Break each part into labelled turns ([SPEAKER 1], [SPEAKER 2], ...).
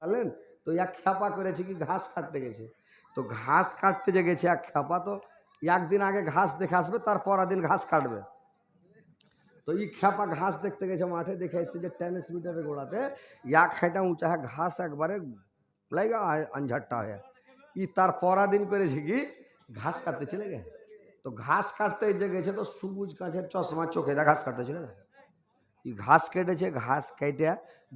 [SPEAKER 1] জানলেন তো এক খ্যাপা করেছে কি ঘাস কাটতে গেছে। তো ঘাস কাটতে যে গেছে এক খ্যাপা, তো একদিন আগে ঘাস দেখে আসবে, তার পরের দিন ঘাস কাটবে। তো এই খ্যাপা ঘাস দেখতে গেছে মাঠে, দেখে এসছে যে টেনিস মিটারের গোড়াতে এক হাঁটা উঁচা ঘাস একবারে লাগা আঞ্ঝাট্টা হয়ে ই তার পরা দিন করেছে কি ঘাস কাটতে চলে গে। তো ঘাস কাটতে যে গেছে তো সবুজ কাঁচের চশমা চোখে ঘাস কাটতে ছিল না, এই ঘাস কেটেছে, ঘাস কেটে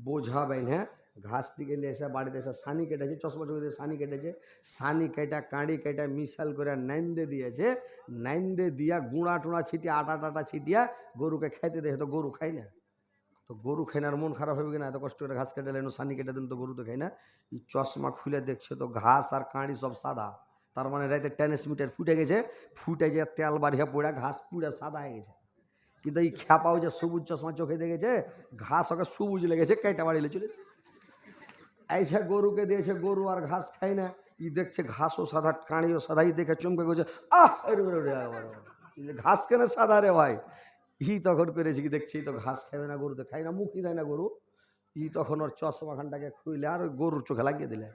[SPEAKER 1] বোঝা বেঁধে ঘাসটিকে নিয়ে এসে বাড়িতে এসে সানি কেটেছে, চশমা চোখে দিয়ে সানি কেটেছে, সানি কেটে কাঁড়ি কেটে মিশাল করে নাইন্দে দিয়েছে, নাইন্দে দিয়া গুঁড়া টুড়া ছিটিয়ে আটা টাটা ছিটিয়ে গরুকে খাইতে দেখে। তো গরু খাই না, তো গরু খাই না, আর মন খারাপ হবে কিনা, এত কষ্ট করে ঘাস কেটে এলেন সানি কেটে দিন, তো গরু তো খাই না। এই চশমা খুলে দেখছে তো ঘাস আর কাঁড়ি সব সাদা, তার মানে রাতে টেনিস মিটার ফুটে গেছে, ফুটে যে তেল বাড়িয়ে পড়ে ঘাস পুড়ে সাদা হয়ে গেছে। কিন্তু এই খ্যাপাও যে সবুজ চশমা চোখে দেখেছে, ঘাস ওকে সবুজ লেগেছে, কেটে বাড়িলে চলিস এইসে গরুকে দিয়েছে, গরু আর ঘাস খাই না, ই দেখছে ঘাসও সাদা কাঁড়িও সাদা, ই দেখে চমকে গেছে, ঘাস কেন সাদা রে ভাই। ই তখন করেছে কি দেখছি তো ঘাস খাবে না, গরু তো খাই না, মুখই দেয় না গরু। ই তখন ওর চশমাখানটাকে খুইলে আর ওই গরুর চোখে লাগিয়ে দিলে।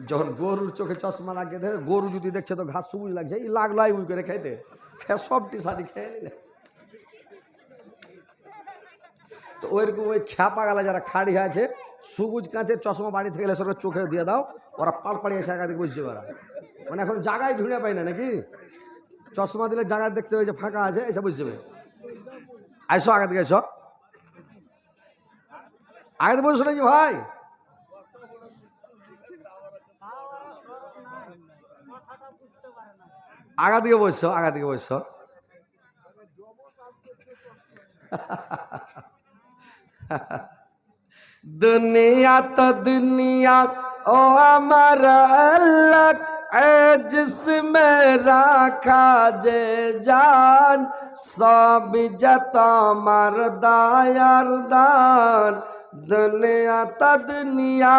[SPEAKER 1] যখন গরুর চোখে চশমা লাগিয়ে দেয়, গরু যদি দেখছে তো ঘাস সবুজ লাগছে, ই লাগলো উই করে খাইতে, সবটি সারি খেয়ে নিলে। তো ওইরকম ওই খ্যাপা গালা যারা খাড়ি আছে, সবুজ কাঁচের চশমা বাড়ি থেকে গেলে সরকার চোখে দিয়ে দাও, ওরা পাড়ে এসে একা দিকে বুঝছে ওরা, মানে এখন জায়গায় ঢুঁড়ে পাই না নাকি, চশমা দিলে জায়গায় দেখতে হবে যে ফাঁকা আছে, এসে বুঝছে আইসো আগে দিকে এসো, আগে তো বলছো নাকি ভাই, আগা দিকে বসছো, আগা দিকে বসছো। दुनिया तो दुनिया ओ हमारा अल्लाह जिसमें रखा जे जान, सब जता मरदायरदान। दुनिया तो दुनिया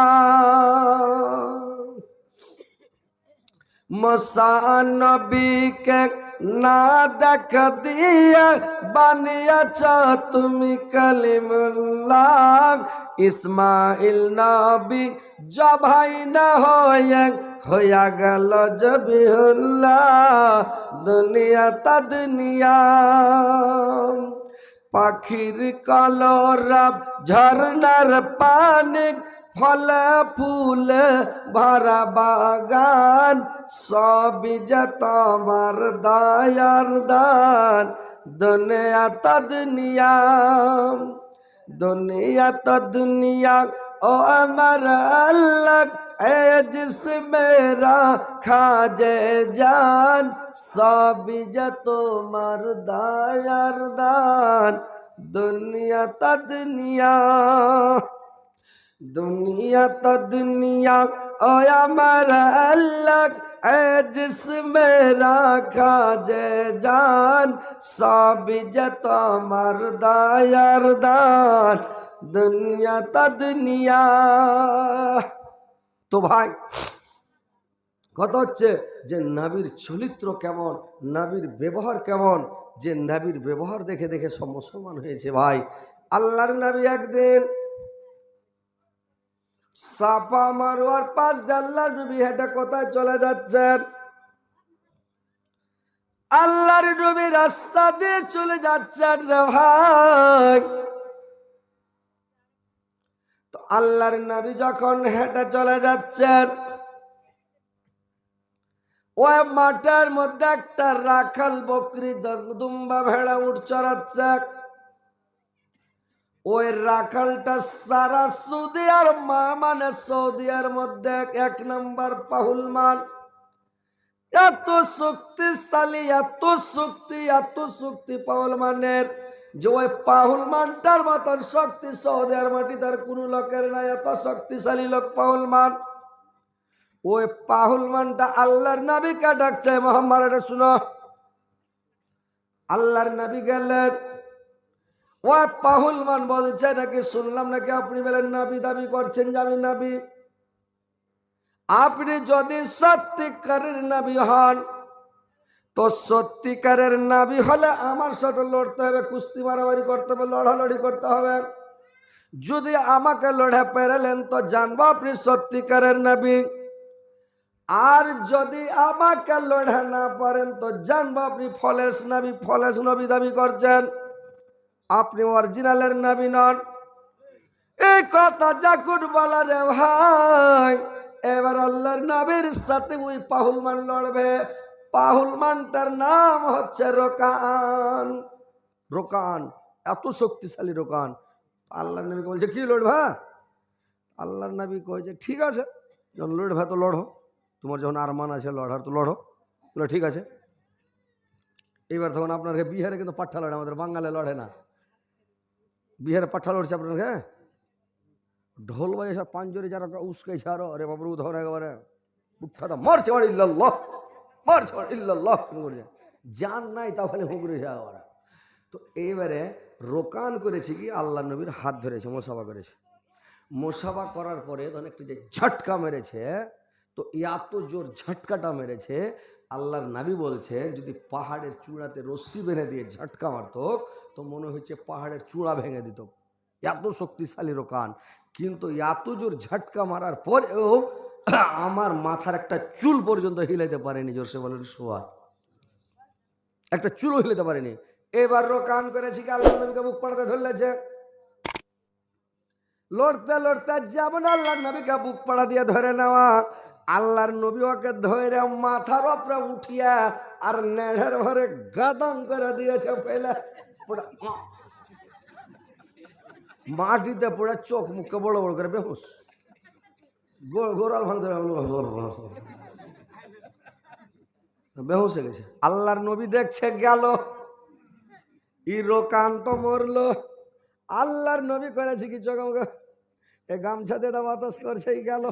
[SPEAKER 1] मुसा नबी के ना देख दिया বানিয়েছ তুমি কালিমুল্লাহ। ইসমাইল নবী জবাই না হইয়া গেল জবিহুল্লাহ। দুনিয়া তা দুনিয়া পাখির কলরব ঝরনার পানি, ফলে ফুলে ভরা বাগান, সবই যে তোমার দয়ার দান। দুনিয়া তো দুনিয়া, দুনিয়া তো দুনিয়া ও আমার আল্লাহ जिसमें रखा जे जान, सभी जे তোমার দয়ার দান। দুনিয়া তো দুনিয়া, दुनिया तो दुनिया ओ हमारा अल्लाह जिसमें रखा जे जान, सब जे তোমার দয়ার দান। दुनिया तो दुनिया। তো ভাই কথা হচ্ছে যে নবীর চরিত্র কেমন, নবীর ব্যবহার কেমন, যে নবীর ব্যবহার দেখে দেখে সব মুসলমান হয়েছে ভাই। আল্লাহর নবী একদিন সাফা মারওয়ার পাশ দিয়ে আল্লাহর নবী হেঁটে কোথায় চলে যাচ্ছেন, আল্লাহর নবী রাস্তা দিয়ে চলে যাচ্ছেন রে ভাই। তো আল্লাহর নবী যখন হেঁটে চলে যাচ্ছেন, ওই মাঠের মধ্যে একটা রাখাল বকরি দুম্বা ভেড়া উঠ চড়াচ্ছে। ওই রাখালটা সারা সৌদি আর মানে সৌদিয়ার মধ্যে এক নম্বর পাহুলমান, এত শক্তিশালী, এত শক্তি পাহুলমানের, যে ওই পাহুলমানটার মতন শক্তি সৌদিয়ার মাটিতে আর কোনো লোকের নাই, এত শক্তিশালী লোক পাহুলমান। ওই পাহুলমানটা আল্লাহর নবীকে ডাকছে, মোহাম্মদ এটা শুনো। আল্লাহর নবী গেলেন, ও পাহুলমান বলছে নাকি শুনলাম নাকি আপনি বলেন নবী দাবি করছেন যে আমি নবী। আপনি যদি সত্যিকারের নবী হন, তো সত্যিকারের নবী হলে আমার সাথে লড়তে হবে, কুস্তি মারামারি করতে হবে, লড়ালড়ি করতে হবে। যদি আমাকে লড়ে পেরেলেন তো জানবো আপনি সত্যিকারের নবী, আর যদি আমাকে লড়ে না পারেন তো জানবো আপনি ফলেস নবী। ফলেস নবী দাবি করছেন, আপনি অরিজিনালের নবী নন। এই কথা যখন বলা রে ভাই, এবার আল্লাহর নবীর সাথে ওই পাহুলমান লড়বে। পাহুলমানটার নাম হচ্ছে রোকান। রোকান এত শক্তিশালী রোকান। আল্লাহর নবীকে বলছে কি লড়বে? আল্লাহর নবী কয়েছে ঠিক আছে, যখন লড়বে তো লড়ো, তোমার যখন আরমান আছে লড়ার তো লড়ো। বলে ঠিক আছে। এবার তখন আপনাকে বিহারে কিন্তু পাঠা লড়ে, আমাদের বাঙালি লড়ে না। বিহারে পাঠা লড়ছে আপনাকে, ঢোল বাজে সব পাঞ্জরি যারা উস্কাইছে আরো, আরে বাবু ধর একেবারে উঠাটা মারছে বাড়ি ইল্লাল্লাহ, মারছে বাড়ি ইল্লাল্লাহ করছে, জান নাই তাও খালি হুঁকড়েছে একেবারে। তো এইবারে রোকান করেছে কি, আল্লাহ নবীর হাত ধরেছে, মোসাফা করেছে। মোসাফা করার পরে তখন একটু যে ঝটকা মেরেছে, তো এত জোর ঝটকাটা মেরেছে, আল্লাহর নবী বলছেন যদি পাহাড়ের চূড়াতে রশ্মি বেঁধে দিয়ে ঝটকা মারত তো মনে হচ্ছে পাহাড়ের চূড়া ভেঙে দিত, এত শক্তিশালী রোকান। কিন্তু এত জোর ঝটকা মারার পরেও আমার মাথার একটা চুল পর্যন্ত হিলাইতে পারেনি। জোরসে বলেন সোয়া, একটা চুলও হিলাতে পারেনি। এবার রোকান করেছি কি, আল্লাহ নবীকে বুক পাড়াতে ধরলেছে। লড়তে লড়তে যেমন আল্লাহর নবীকে বুক পাড়া দিয়ে ধরে নেওয়া, আল্লাহর নবী ওকে ধরে মাথার উপরে উঠিয়া আর নেড়ের ভরে গাদম করে দিয়েছে, ফেলে মাটিতে পড়ে চোখ মুখে বড় বড় করে বেহুশ, গোড়াল ভাঙতে বেহুশ হয়ে গেছে। আল্লাহর নবী দেখছে গেল, ই রোকান তো মরলো। আল্লাহর নবী করেছে কি, চোখ মুখে এ গামছা দিয়ে বাতাস করছে, গেল।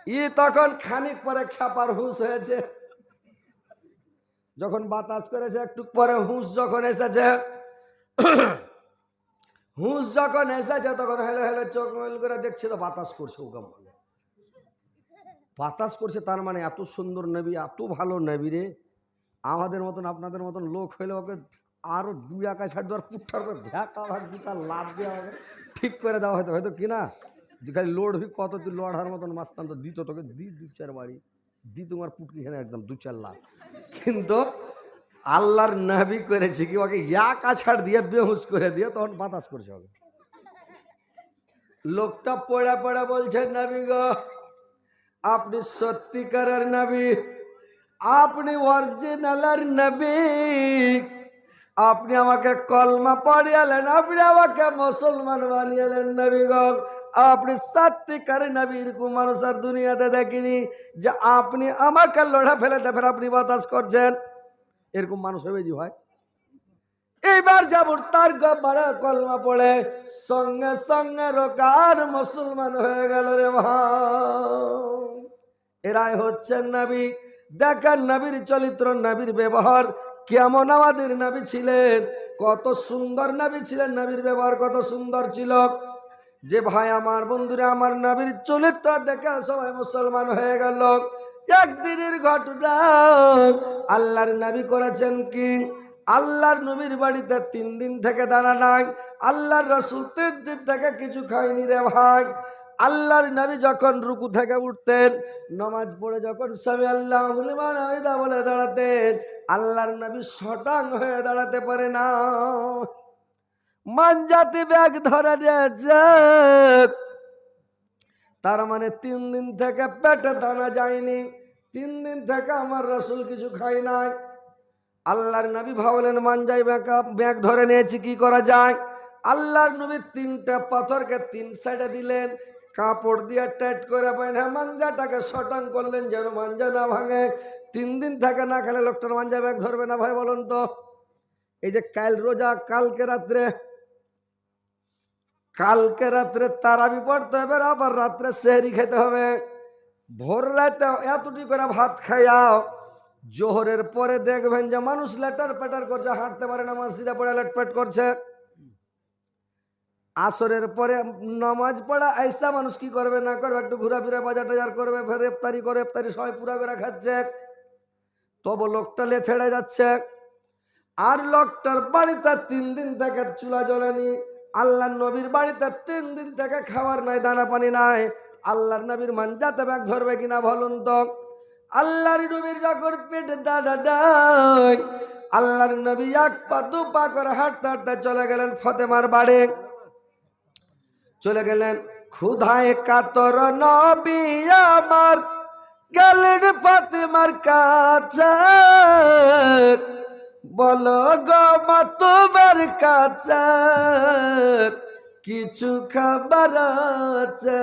[SPEAKER 1] ই তখন খানিক পরে খেপার হুঁশ হয়েছে, যখন বাতাস করেছে একটু পরে হুঁশ যখন এসেছে, হুঁশ যখন এসেছে তখন হেলে হেলে চোখ মেল করে দেখছে তো বাতাস করছে। ওগাম বাতাস করছে, তার মানে এত সুন্দর নবী, এত ভালো নবী রে। আমাদের মতন আপনাদের মতন লোক হইলে ওকে আরো দুই একা ছাড় দেওয়ার পুঠার করে ভ্যাকা ভাগ দুটা লাভ দেওয়া হবে, ঠিক করে দেওয়া হয়তো, হয়তো কিনা যে খালি লড়বি কত, তুই লড়ার মতন মাস্তান তো দিত তোকে, দু চার বাড়ি দি তোমার পুটকি খেনে একদম দু চার লাখ। কিন্তু আল্লাহর নবী করেছে কি, ওকে এক আছাড় দিয়ে বেহুশ করে দিয়ে তখন বাতাস করছে হবে। লোকটা পড়া পড়া বলছে নবী গো, আপনি সত্যিকারের নবী, আপনি অরিজিনালের নবী, আপনি আমাকে কলমা পড়িয়ালেন, আপনি আমাকে মুসলমান বানিয়েলেন নবী গো, আপনি সত্যিকারের নবী। এরকম মানুষ আর দুনিয়াতে দেখিনি যে আপনি আমাকে লড়া ফেলেতে ফের আপনি বাতাস করছেন, এরকম মানুষ হবে জি ভাই। এইবার যাবর তার গবারে কলমা পড়ে সঙ্গে সঙ্গে রোকান মুসলমান হয়ে গেল রে ভাই। এরাই হচ্ছেন নবী। দেখেন নবীর চরিত্র, নবীর ব্যবহার কেমন। আমাদের নবী ছিলেন কত সুন্দর নবী ছিলেন, নবীর ব্যবহার কত সুন্দর ছিল যে ভাই আমার বন্ধুরা, আমার নবীর চরিত্র দেখে সবাই মুসলমান হয়ে গেল। একদিনের ঘটনা, আল্লাহর নবী করেছেন কি, আল্লাহর নবীর বাড়িতে 3 দিন থেকে দানা নাই, আল্লাহর রাসূল 3 দিন থেকে কিছু খায়নি রে ভাই। আল্লাহর নবী যখন রুকু থেকে উঠতেন, নামাজ পড়ে যখন সামি আল্লাহু লিমান হামিদা বলে দাঁড়াতেন, আল্লাহর নবী শটাং হয়ে দাঁড়াতে পারে না, মানজাতি ব্যাগ ধরে দিয়েছে। তার মানে 3 দিন থেকে পেটে দানা যায়নি, 3 দিন থেকে আমার রাসূল কিছু খায় নাই। আল্লাহর নবী ভাবলেন মানজাই ব্যাগ ধরে নিয়েছি, কি করা যায়। আল্লাহর নবী 3টা পাথরকে 3 সাইডে দিলেন, কাপড় দিয়ে টাইট করে বাইনা মাঞ্জাটাকে শটাং করলেন যেন মাঞ্জা না ভাঙে। 3 দিন থেকে না খেলে লোকটার মাঞ্জা ব্যাগ ধরবে না ভাই, বলুন তো। এই যে কাল রোজা, কালকে রাত্রে তারাবি পড়তে হবে, আবার রাত্রে সেহরি খেতে হবে, ভোর রাতে এতটি করে ভাত খাইয়াও, জোহরের পরে দেখবেন যে মানুষ লেটার পেটার করছে, হাঁটতে পারে না, মসজিদে পড়ে লেটপেট করছে। আসরের পরে নামাজ পড়া আইসা মানুষ কি করবে না করবে, একটু ঘোরাফেরা বাজার টাজার করবে, ফের ইফতারি করে, ইফতারি সবাই পুরা করে খাচ্ছে, তবু লোকটা লেথেড়ে যাচ্ছে। আর লোকটার বাড়িতে 3 দিন থেকে চুলা জ্বলেনি, আল্লাহর নবীর বাড়িতে 3 দিন থেকে খাবার নাই, দানা পানি নাই। আল্লাহর নবীর মানজাতে ব্যাগ ধরবে কিনা বলুন তো? আল্লাহর নবীর যখন পেটে দানা নাই, আল্লাহর নবী 1 পা 2 পা করে হাঁটতে হাঁটতে চলে গেলেন ফাতেমার বাড়ি। চলে গেলেন, ক্ষুধায় কাতর নবী আমার গেলেন ফাতেমার কাছে। বলো গো মা তোমার কাছে কিছু খাবার আছে?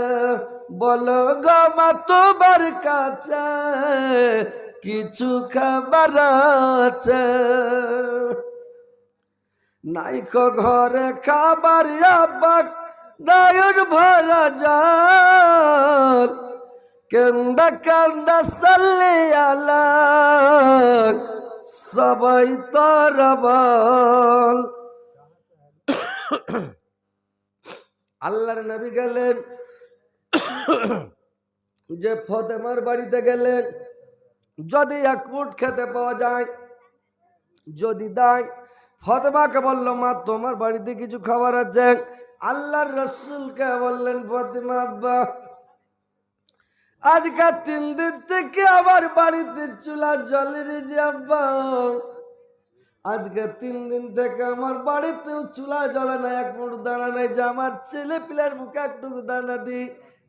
[SPEAKER 1] বলো গো মা তোমার কাছে কিছু খাবার আছে? নাইকো ঘরে খাবার আপাক নয়ন ভরা জল, কান্দা কান্দা সাল্লে আলা সবাই তোরা বল। আল্লাহর নবী গেলেন, যে ফাতেমার বাড়িতে গেলেন, যদি 1 মুঠ খেতে পাওয়া যায়, যদি দেয়। ফাতেমাকে বলল, মা তোমার বাড়িতে কিছু খাবার আছে? আল্লাহর রাসূলকে বললেন, ফাতেমা আব্বা আজকে 3 দিন থেকে আমার বাড়িতে চুলা জ্বলেনি যে আব্বা, আজকে 3 দিন থেকে আমার বাড়িতে চুলা জ্বলে না, 1 মুঠ দানা নেই যে আমার ছেলে পিলার মুখে একটুকু দানা দিই।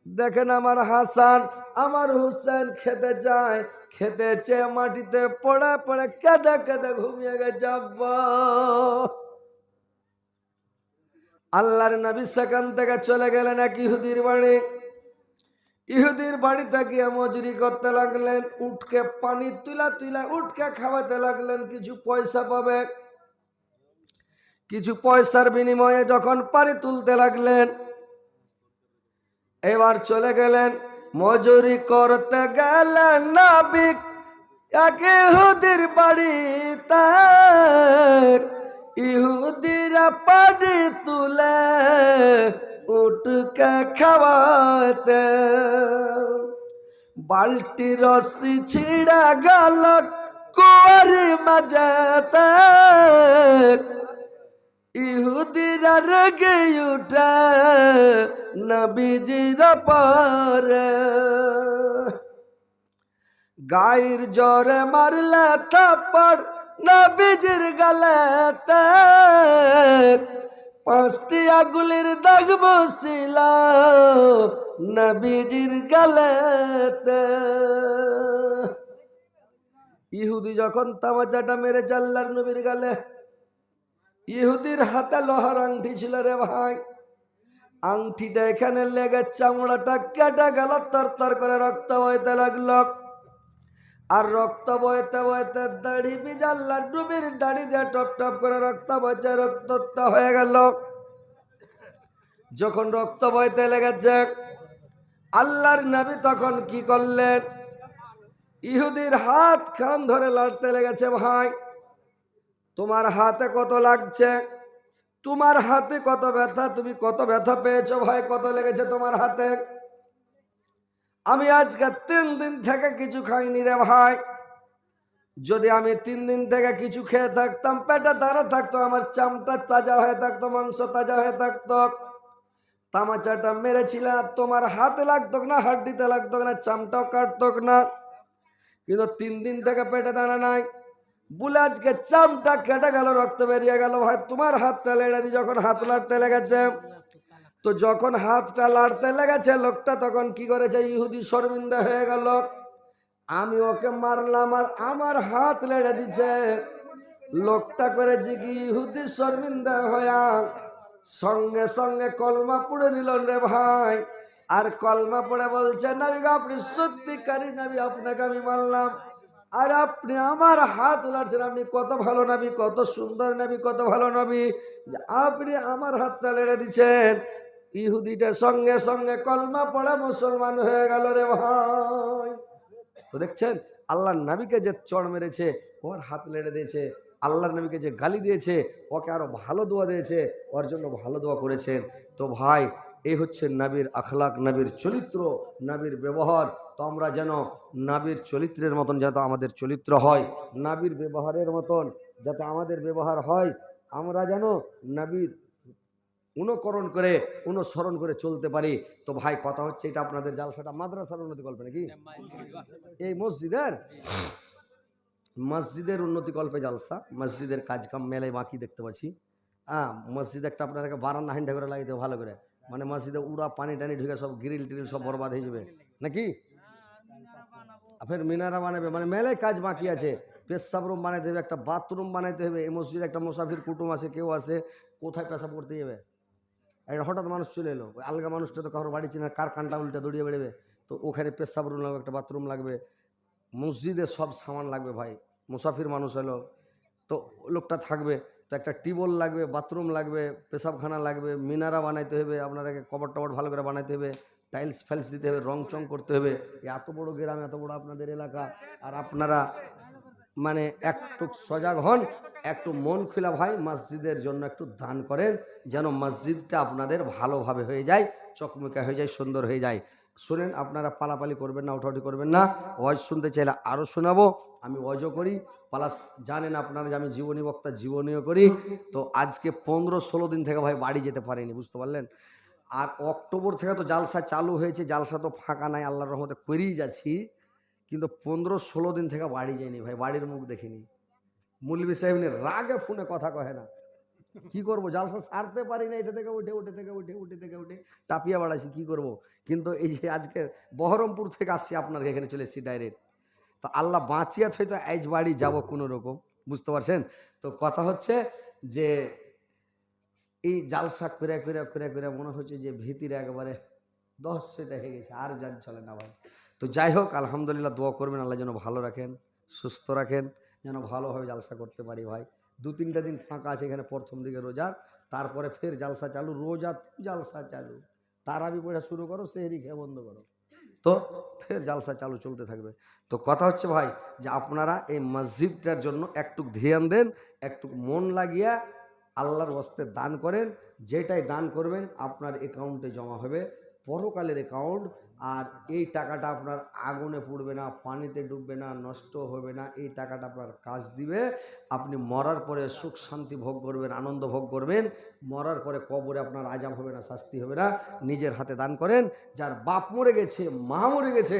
[SPEAKER 1] দেখেন আমার হাসান আমার হুসেন খেতে চায়, খেতে চেয়ে মাটিতে পড়ে পড়ে কেঁদে কেঁদে ঘুমিয়ে গেছে আব্বা। আল্লাহর নবী সেখান থেকে চলে গেলেন এক ইহুদির বাড়ি। ইহুদির বাড়িতে গিয়ে মজুরি করতে লাগলেন, উঠকে পানি তুলা তুলা উঠকে খাওয়াতে লাগলেন, কিছু পয়সা পাবে। কিছু পয়সার বিনিময়ে যখন পানি তুলতে লাগলেন, এবার চলে গেলেন মজুরি করতে গেলেন নাবিক এক ইহুদির বাড়িতে। ইহুদিরা পানি তুলে উঠকে খাওয়াতে, বালটি রশি ছিঁড়া গেল কুয়ারি মাঝেতে। ইহুদিরা রেগে উঠে নবীজির পরে, গায়ের জোরে মারলে থাপ্পড় নবীজির গালেতে। 5টি আগুলির দাগ বসিল নবীজির গালেতে। ইহুদি যখন তামাচাটা মেরেছে আল্লাহর নবীর গালে, ইহুদির হাতে লোহার আংটি ছিল রে ভাই, আংটিটা এখানে লেগে চামড়াটা কেটে গেল, তরতর করে রক্ত বইতে লাগলো। আর রক্ত বইতে বইতে দাড়ি ভিজা আল্লাহর নবীর দাড়ি দিয়ে টপ টপ করে রক্ত বইছে, রক্তাক্ত হয়ে গেল। যখন রক্ত বইতে লেগেছে, আল্লাহর নবী তখন কি করলেন? ইহুদির হাত খান ধরে লড়তে লেগেছে, ভাই তোমার হাতে কত লাগছে? তোমার হাতে কত ব্যথা? তুমি কত ব্যথা পেয়েছো ভাই? কত লেগেছে তোমার হাতে? আমি আজকে 3 দিন থেকে কিছু খাইনি রে ভাই। যদি আমি 3 দিন থেকে কিছু খেয়ে থাকতাম, পেটে দানা থাকতো, আমার চামটা তাজা হয়ে থাকতো, মাংস তাজা হয়ে থাকতো। তামাচাটা মেরেছিল, তোমার হাতে লাগতো না, হাড্ডিতে লাগতো না, চামটাও কাটতো না। কিন্তু 3 দিন থেকে পেটে দানা নাই বলে আজকে চামটা কেটে গেল, রক্ত বেরিয়ে গেল। ভাই তোমার হাতটা লেড়ে দি। যখন হাত লাড়তে লেগেছে, তো যখন হাতটা লাড়তে লেগেছে, লোকটা তখন কি করেছে? ইহুদি শর্মিন্দা হয়ে গেল। আমি ওকে মারলাম আর আমার হাত লেড়ে দিছে। লোকটা করেছে কি? ইহুদি শর্মিন্দা হয়া সঙ্গে সঙ্গে কলমা পড়ে নিল রে ভাই। আর কলমা পড়ে বলছে, নবী আপনি সত্যিকারী নবী, আপনাকে আমি মারলাম আর আপনি আমার হাত লাড়ছেন। আপনি কত ভালো নবী, কত সুন্দর নবী, কত ভালো নবী, আপনি আমার হাতটা লেড়ে দিচ্ছেন। ইহুদিটা সঙ্গে সঙ্গে কলমা পড়ে মুসলমান হয়ে গেল রে ভাই। তো দেখছেন আল্লাহর নবীকে যে চড় মেরেছে, ওর হাত লেড়ে দিয়েছে। আল্লাহর নবীকে যে গালি দিয়েছে, ওকে আরো ভালো দোয়া দিয়েছে, ওর জন্য ভালো দোয়া করেছেন। তো ভাই এই হচ্ছে নবীর আখলাক, নবীর চরিত্র, নবীর ব্যবহার। তো আমরা যেন নবীর চরিত্রের মতন যাতে আমাদের চরিত্র হয়, নবীর ব্যবহারের মতন যাতে আমাদের ব্যবহার হয়। আমরা যেন নবীর অনুকরণ করে অনুসরণ করে চলতে পারি। তো ভাই কথা হচ্ছে এটা আপনাদের জালসাটা মাদ্রাসার উন্নতি কল্পে নাকি এই মসজিদের উন্নতি কল্পে জালসা, মসজিদের কাজ কাম মেলায় বাকি দেখতে পাচ্ছি। হ্যাঁ, মসজিদ একটা আপনার বারান্দা হাইন্ডা করে লাগিয়ে দেবো ভালো করে, মানে মসজিদে উড়া পানি টানি ঢুকে সব গ্রিল টিরিল সব বরবাদ হয়ে যাবে নাকি। ফের মিনারা বানাবে, মানে মেলায় কাজ বাকি আছে। পেশাব রুম বানাইতে হবে, একটা বাথরুম বানাইতে হবে। এই মসজিদে একটা মুসাফির কুটুম আছে, কেউ আছে, কোথায় পেশাব করতে যাবে? হঠাৎ মানুষ চলে এলো, ওই আলগা মানুষটা তো কারোর বাড়ি চিনে, কার কানটা উল্টা দৌড়িয়ে বেড়েবে। তো ওখানে পেশাব রুম লাগবে, একটা বাথরুম লাগবে, মসজিদে সব সামান লাগবে ভাই। মুসাফির মানুষ এলো তো লোকটা থাকবে, তো একটা টিউবওয়েল লাগবে, বাথরুম লাগবে, পেশাবখানা লাগবে, মিনারা বানাইতে হবে, আপনাকে কবর টবর ভালো করে বানাইতে হবে, টাইলস ফাইলস দিতে হবে, রং চং করতে হবে। এত বড় গ্রাম, এত বড় আপনাদের এলাকা, আর আপনারা মানে একটু সজাগ হন, একটু মন খোলা ভাই, মসজিদের জন্য একটু দান করেন, যেন মসজিদটা আপনাদের ভালোভাবে হয়ে যায়, চকমকা হয়ে যায়, সুন্দর হয়ে যায়। শুনেন, আপনারা পালাপালি করবেন না, ওঠাউঠি করবেন না। ওয়াজ শুনতে চাইলে আরও শোনাবো, আমি ওয়াজও করি, প্লাস জানেন আপনারা যে আমি জীবনী বক্তা, জীবনীও করি। তো আজকে 15-16 দিন থেকে ভাই বাড়ি যেতে পারিনি, বুঝতে পারলেন। আর অক্টোবর থেকে তো জালসা চালু হয়েছে, জালসা তো ফাঁকা নাই, আল্লাহর রহমতে করেই যাচ্ছি, কিন্তু 15-16 দিন থেকে বাড়ি যায়নি ভাই, বাড়ির মুখ দেখিনি। মুলবি সাহেব রাগে ফোনে কথা কহে না, কি করব, জালসা সারতে পারি না, এটা থেকে উঠে, উঠে থেকে উঠে, উঠে থেকে উঠে টাপিয়া বাড়াচ্ছি, কি করব। কিন্তু এই যে আজকে বহরমপুর থেকে আসছি, আপনার এখানে চলে এসেছি ডাইরেক্ট, তো আল্লাহ বাঁচিয়া হয়তো আজ বাড়ি যাব কোনো রকম, বুঝতে পারছেন। তো কথা হচ্ছে যে এই জালসা করে করে করে করে মনে হচ্ছে যে ভিতিরে একবারে 10 সেটা হয়ে গেছে, আর যান চলে না ভাই। তো যাই হোক, আলহামদুলিল্লাহ, দোয়া করবেন আল্লাহ যেন ভালো রাখেন, সুস্থ রাখেন, যেন ভালোভাবে জালসা করতে পারি ভাই। 2-3টা দিন ফাঁকা আছে এখানে, প্রথম দিকে রোজার, তারপরে ফের জালসা চালু, রোজা জালসা চালু, তারাবি পড়া শুরু করো, সেহরি খেয়ে বন্ধ করো, তো ফের জালসা চালু চলতে থাকবে। তো কথা হচ্ছে ভাই যে আপনারা এই মসজিদটার জন্য একটু ধ্যান দেন, একটু মন লাগিয়া আল্লাহর হস্তে দান করেন। যেটাই দান করবেন আপনার অ্যাকাউন্টে জমা হবে, পরকালের অ্যাকাউন্ট। আর এই টাকাটা আপনার আগুনে পুড়বে না, পানিতে ডুববে না, নষ্ট হবে না। এই টাকাটা আপনার কাজ দিবে, আপনি মরার পরে সুখ শান্তি ভোগ করবেন, আনন্দ ভোগ করবেন। মরার পরে কবরে আপনার আযাব হবে না, শাস্তি হবে না। নিজের হাতে দান করেন। যার বাপ মরে গেছে, মা মরে গেছে,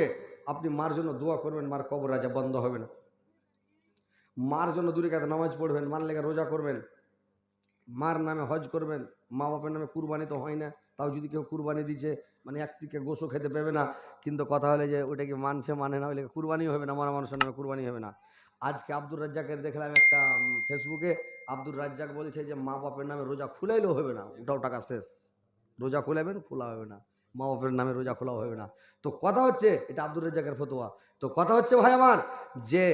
[SPEAKER 1] আপনি মার জন্য দোয়া করবেন, মার কবর আযাব বন্ধ হবে না। মার জন্য দূরে কাতে নামাজ পড়বেন, মার লেগে রোজা করবেন, মার নামে হজ করবেন। মা বাপের নামে কুরবানি তো হয় না, তাও যদি কেউ কুরবানি দিচ্ছে, মানে একদিকে গোশও খেতে পাবে না। কিন্তু কথা হলে যে ওটা কি মানছে মানে না, ওইলে কুরবানি হবে না, মারা মানুষের নামে কুরবানি হবে না। আজকে আব্দুর রাজ্জাকের দেখলাম একটা ফেসবুকে, আব্দুর রাজ্জাক বলছে যে মা বাপের নামে রোজা খুলাইলেও হবে না, ওটাও টাকা শেষ। রোজা খুলাবেন, খোলা হবে না, মা বাপের নামে রোজা খোলাও হবে না। তো কথা হচ্ছে, এটা আব্দুর রাজ্জাকের ফতোয়া। তো কথা হচ্ছে ভাই আমার, যে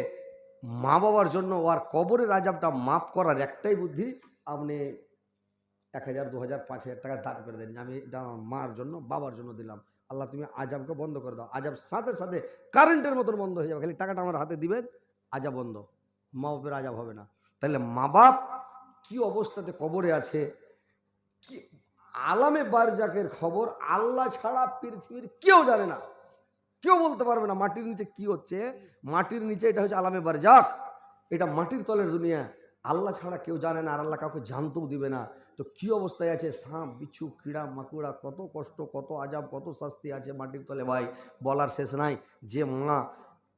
[SPEAKER 1] মা বাবার জন্য ওর কবরের আযাবটা মাফ করার একটাই বুদ্ধি, আপনি 1000, 2000, 5000 টাকা দান করে দেন, আমি এটা আমার মার জন্য, বাবার জন্য দিলাম। আল্লাহ তুমি আযাবকে বন্ধ করে দাও। আযাব সাথে সাথে কারেন্টের মতন বন্ধ হয়ে যাবে, খালি টাকাটা আমার হাতে দিবেন, আযাব বন্ধ, মা বাপের আযাব হবে না। তাহলে মা বাপ কি অবস্থাতে কবরে আছে, কি আলামে বারজাকের খবর আল্লাহ ছাড়া পৃথিবীর কেউ জানে না, কেউ বলতে পারবে না মাটির নিচে কি হচ্ছে। মাটির নিচে এটা হচ্ছে আলামে বারজাক, এটা মাটির তলের দুনিয়া, আল্লাহ ছাড়া কেউ জানে না, আর আল্লাহ কাউকে জানতেও দিবে না। তো কি অবস্থায় আছে, সাপ বিচ্ছু কীড়া মাকুড়া, কত কষ্ট, কত আযাব, কত শাস্তি আছে মাটির তলে ভাই, বলার শেষ নাই। যে মা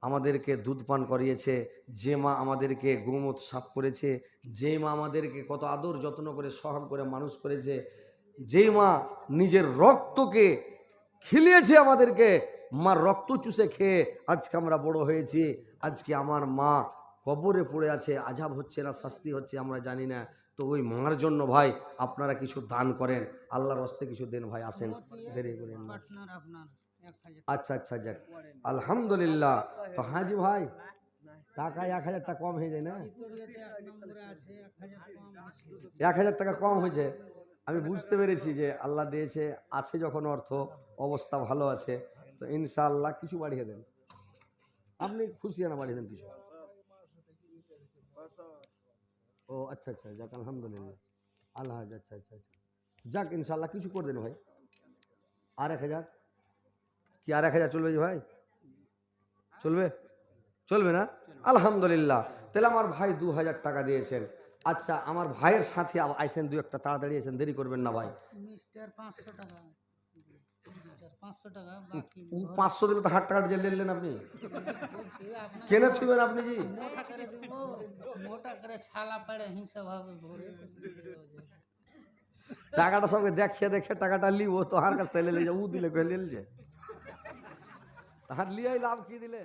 [SPEAKER 1] আমাদেরকে দুধ পান করিয়েছে, যে মা আমাদেরকে গোমূত সাফ করেছে, যে মা আমাদেরকে কত আদর যত্ন করে সহাব করে মানুষ করেছে, যে মা নিজের রক্তকে খিলিয়েছে আমাদেরকে, মার রক্ত চুষে খেয়ে আজকে আমরা বড় হয়েছি। আজকে আমার মা কবরে পড়ে আছে, আযাব হচ্ছে না, শাস্তি হচ্ছে, আমরা জানি না। তো ওই মার জন্য ভাই আপনারা কিছু দান করেন, আল্লাহর হস্তে কিছু দেন ভাই। আসেন, দেরি করেন না। আচ্ছা আচ্ছা, যাক আলহামদুলিল্লাহ। তো হাজি ভাই টাকা 1000 টাকা কম হয়ে যায় না, 1000 টাকা কম হয়েছে। আমি বুঝতে পেরেছি যে আল্লাহ দিয়েছে, আছে যখন অর্থ, অবস্থা ভালো আছে, তো ইনশাআল্লাহ কিছু বাড়িয়ে দেন। আপনি খুশি না বাড়িয়ে দেন কিছু? ও আচ্ছা আচ্ছা, যাক আলহামদুলিল্লাহ, আল্লাহ, আচ্ছা আচ্ছা আচ্ছা, যাক ইনশাআল্লাহ কিছু করে দেন ভাই। আর 1000 কি, আর 1000 চলবে ভাই? চলবে? চলবে না? আলহামদুলিল্লাহ। তাহলে আমার ভাই 2000 টাকা দিয়েছেন, আচ্ছা আমার ভাইয়ের সাথে আইসেন, দু একটা তাড়াতাড়ি আইসেন, দেরি করবেন না ভাই।
[SPEAKER 2] মিস্টার 500 টাকা, মিস্টার 500 টাকা বাকি
[SPEAKER 1] 500 দিলে তো হাট টাকাট যে লেনলেন আপনি,
[SPEAKER 2] আপনাকে
[SPEAKER 1] কেনে থুবেন আপনি জি?
[SPEAKER 2] মোটা করে দিব, মোটা করে ছালা পাড়ে হিসাব হবে ভরে
[SPEAKER 1] টাকাটা সবকে দেখিয়ে দেখে টাকাটা লিব, তোহার কাছ থেকে লে যাবো, ও দিলে কয়ে লেলছে, তাহার লিয়াই লাভ কি দিলে।